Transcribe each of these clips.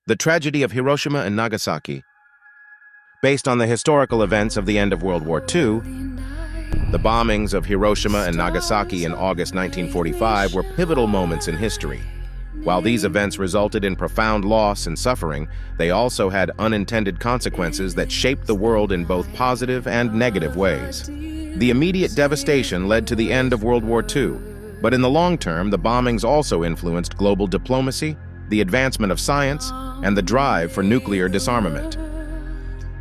The Tragedy of Hiroshima and Nagasaki. Based on the historical events of the end of World War II, the bombings of Hiroshima and Nagasaki in August 1945 were pivotal moments in history. While these events resulted in profound loss and suffering, they also had unintended consequences that shaped the world in both positive and negative ways. The immediate devastation led to the end of World War II, but in the long term, the bombings also influenced global diplomacy, the advancement of science, and the drive for nuclear disarmament.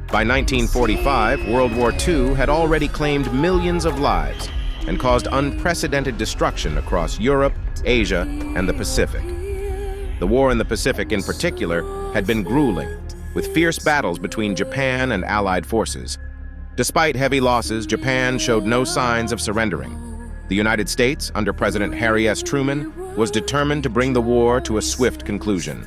By 1945, World War II had already claimed millions of lives and caused unprecedented destruction across Europe, Asia, and the Pacific. The war in the Pacific in particular had been grueling, with fierce battles between Japan and Allied forces. Despite heavy losses, Japan showed no signs of surrendering. The United States, under President Harry S. Truman, was determined to bring the war to a swift conclusion.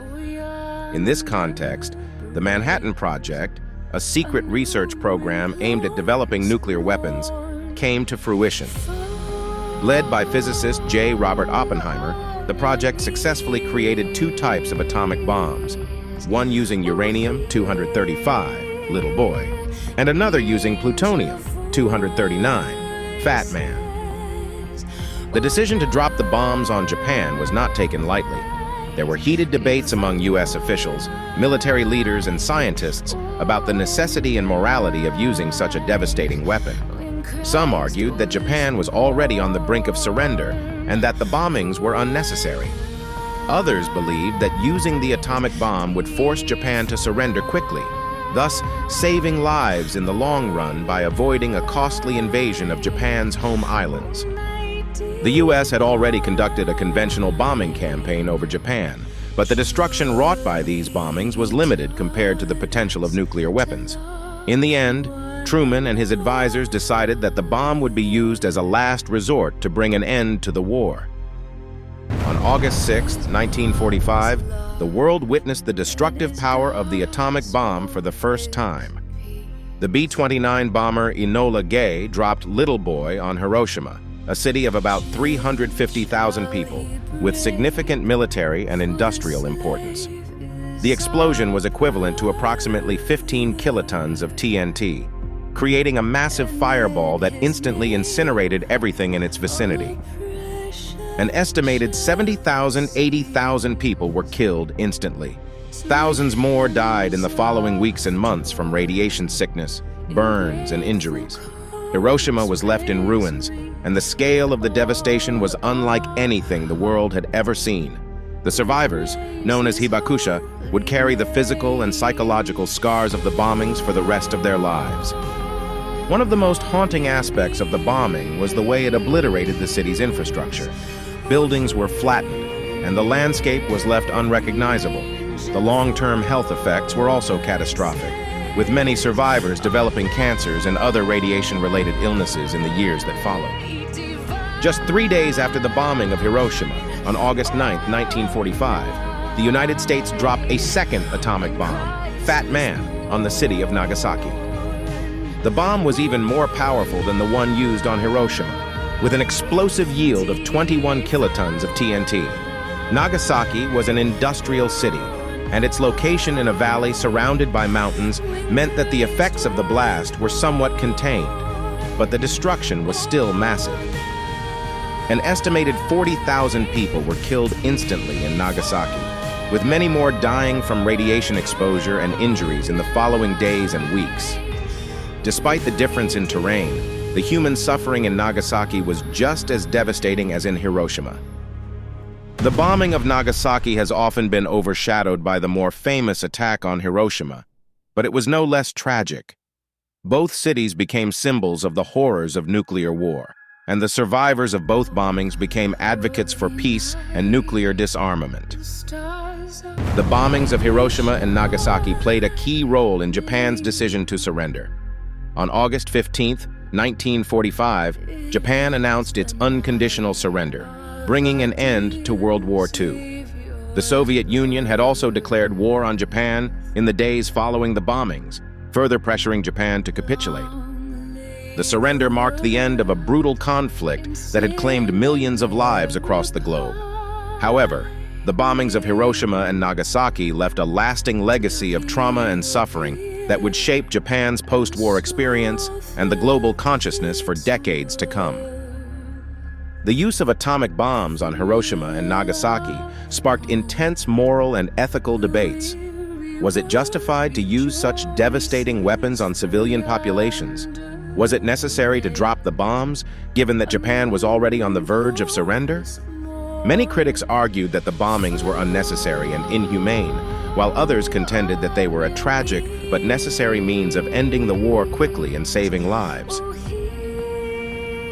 In this context, the Manhattan Project, a secret research program aimed at developing nuclear weapons, came to fruition. Led by physicist J. Robert Oppenheimer, the project successfully created two types of atomic bombs, one using uranium-235, Little Boy, and another using plutonium-239, Fat Man. The decision to drop the bombs on Japan was not taken lightly. There were heated debates among U.S. officials, military leaders, and scientists about the necessity and morality of using such a devastating weapon. Some argued that Japan was already on the brink of surrender and that the bombings were unnecessary. Others believed that using the atomic bomb would force Japan to surrender quickly, thus saving lives in the long run by avoiding a costly invasion of Japan's home islands. The U.S. had already conducted a conventional bombing campaign over Japan, but the destruction wrought by these bombings was limited compared to the potential of nuclear weapons. In the end, Truman and his advisors decided that the bomb would be used as a last resort to bring an end to the war. On August 6, 1945, the world witnessed the destructive power of the atomic bomb for the first time. The B-29 bomber Enola Gay dropped Little Boy on Hiroshima, a city of about 350,000 people, with significant military and industrial importance. The explosion was equivalent to approximately 15 kilotons of TNT, creating a massive fireball that instantly incinerated everything in its vicinity. An estimated 80,000 people were killed instantly. Thousands more died in the following weeks and months from radiation sickness, burns, and injuries. Hiroshima was left in ruins, and the scale of the devastation was unlike anything the world had ever seen. The survivors, known as hibakusha, would carry the physical and psychological scars of the bombings for the rest of their lives. One of the most haunting aspects of the bombing was the way it obliterated the city's infrastructure. Buildings were flattened, and the landscape was left unrecognizable. The long-term health effects were also catastrophic, with many survivors developing cancers and other radiation-related illnesses in the years that followed. Just 3 days after the bombing of Hiroshima, on August 9, 1945, the United States dropped a second atomic bomb, Fat Man, on the city of Nagasaki. The bomb was even more powerful than the one used on Hiroshima, with an explosive yield of 21 kilotons of TNT. Nagasaki was an industrial city, and its location in a valley surrounded by mountains meant that the effects of the blast were somewhat contained, but the destruction was still massive. An estimated 40,000 people were killed instantly in Nagasaki, with many more dying from radiation exposure and injuries in the following days and weeks. Despite the difference in terrain, the human suffering in Nagasaki was just as devastating as in Hiroshima. The bombing of Nagasaki has often been overshadowed by the more famous attack on Hiroshima, but it was no less tragic. Both cities became symbols of the horrors of nuclear war, and the survivors of both bombings became advocates for peace and nuclear disarmament. The bombings of Hiroshima and Nagasaki played a key role in Japan's decision to surrender. On August 15, 1945, Japan announced its unconditional surrender, bringing an end to World War II. The Soviet Union had also declared war on Japan in the days following the bombings, further pressuring Japan to capitulate. The surrender marked the end of a brutal conflict that had claimed millions of lives across the globe. However, The bombings of Hiroshima and Nagasaki left a lasting legacy of trauma and suffering that would shape Japan's post-war experience and the global consciousness for decades to come. The use of atomic bombs on Hiroshima and Nagasaki sparked intense moral and ethical debates. Was it justified to use such devastating weapons on civilian populations? Was it necessary to drop the bombs, given that Japan was already on the verge of surrender? Many critics argued that the bombings were unnecessary and inhumane, while others contended that they were a tragic but necessary means of ending the war quickly and saving lives.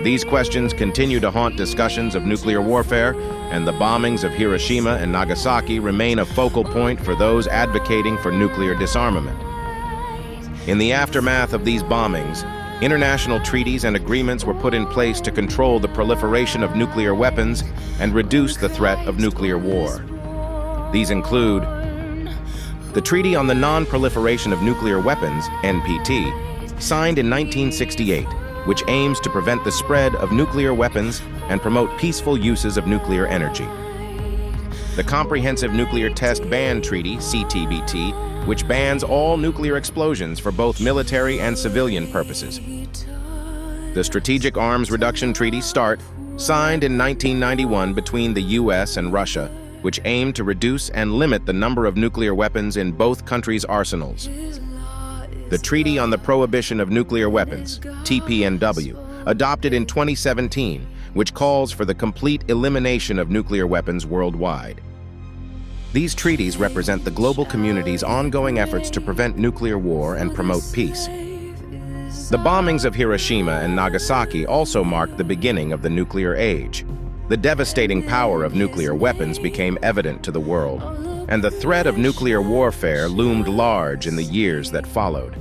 These questions continue to haunt discussions of nuclear warfare, and the bombings of Hiroshima and Nagasaki remain a focal point for those advocating for nuclear disarmament. In the aftermath of these bombings, international treaties and agreements were put in place to control the proliferation of nuclear weapons and reduce the threat of nuclear war. These include the Treaty on the Non-Proliferation of Nuclear Weapons, NPT, signed in 1968, which aims to prevent the spread of nuclear weapons and promote peaceful uses of nuclear energy. The Comprehensive Nuclear Test Ban Treaty, CTBT, which bans all nuclear explosions for both military and civilian purposes. The Strategic Arms Reduction Treaty, START, signed in 1991 between the US and Russia, which aimed to reduce and limit the number of nuclear weapons in both countries' arsenals. The Treaty on the Prohibition of Nuclear Weapons, TPNW, adopted in 2017, which calls for the complete elimination of nuclear weapons worldwide. These treaties represent the global community's ongoing efforts to prevent nuclear war and promote peace. The bombings of Hiroshima and Nagasaki also marked the beginning of the nuclear age. The devastating power of nuclear weapons became evident to the world, and the threat of nuclear warfare loomed large in the years that followed.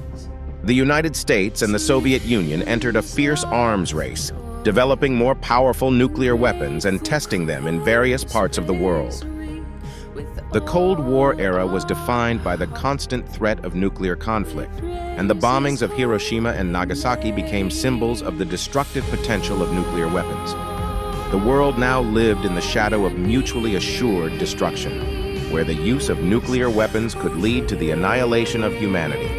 The United States and the Soviet Union entered a fierce arms race, developing more powerful nuclear weapons and testing them in various parts of the world. The Cold War era was defined by the constant threat of nuclear conflict, and the bombings of Hiroshima and Nagasaki became symbols of the destructive potential of nuclear weapons. The world now lived in the shadow of mutually assured destruction, where the use of nuclear weapons could lead to the annihilation of humanity.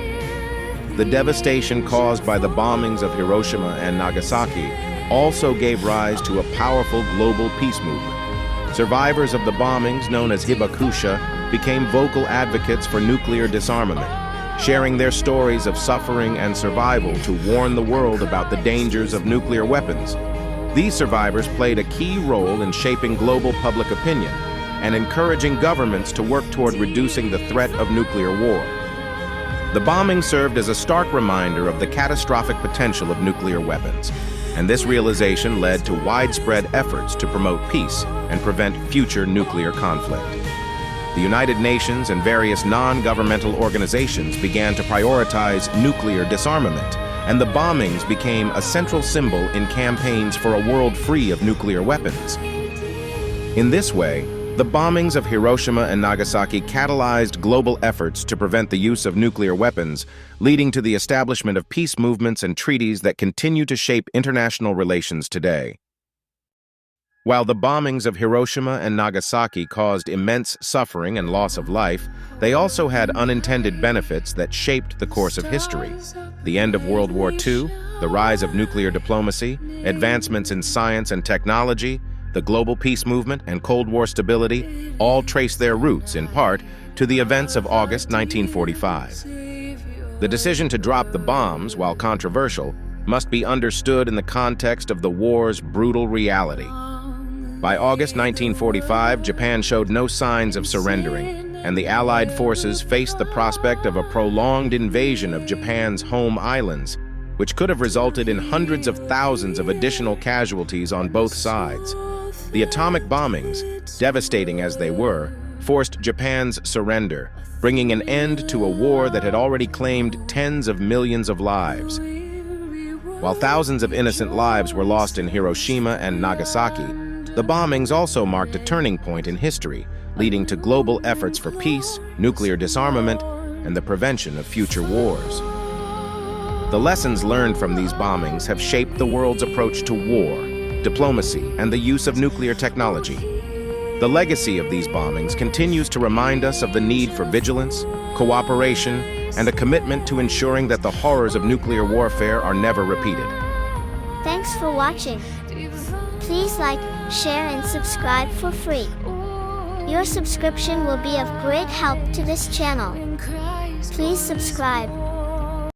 The devastation caused by the bombings of Hiroshima and Nagasaki also gave rise to a powerful global peace movement. Survivors of the bombings, known as hibakusha, became vocal advocates for nuclear disarmament, sharing their stories of suffering and survival to warn the world about the dangers of nuclear weapons. These survivors played a key role in shaping global public opinion and encouraging governments to work toward reducing the threat of nuclear war. The bombing served as a stark reminder of the catastrophic potential of nuclear weapons, and this realization led to widespread efforts to promote peace and prevent future nuclear conflict. The United Nations and various non-governmental organizations began to prioritize nuclear disarmament, and the bombings became a central symbol in campaigns for a world free of nuclear weapons. In this way, the bombings of Hiroshima and Nagasaki catalyzed global efforts to prevent the use of nuclear weapons, leading to the establishment of peace movements and treaties that continue to shape international relations today. While the bombings of Hiroshima and Nagasaki caused immense suffering and loss of life, they also had unintended benefits that shaped the course of history. The end of World War II, the rise of nuclear diplomacy, advancements in science and technology, the global peace movement, and Cold War stability all trace their roots, in part, to the events of August 1945. The decision to drop the bombs, while controversial, must be understood in the context of the war's brutal reality. By August 1945, Japan showed no signs of surrendering, and the Allied forces faced the prospect of a prolonged invasion of Japan's home islands, which could have resulted in hundreds of thousands of additional casualties on both sides. The atomic bombings, devastating as they were, forced Japan's surrender, bringing an end to a war that had already claimed tens of millions of lives. While thousands of innocent lives were lost in Hiroshima and Nagasaki, the bombings also marked a turning point in history, leading to global efforts for peace, nuclear disarmament, and the prevention of future wars. The lessons learned from these bombings have shaped the world's approach to war, diplomacy, and the use of nuclear technology. The legacy of these bombings continues to remind us of the need for vigilance, cooperation, and a commitment to ensuring that the horrors of nuclear warfare are never repeated. Thanks for watching. Please like, share, and subscribe for free. Your subscription will be of great help to this channel. Please subscribe.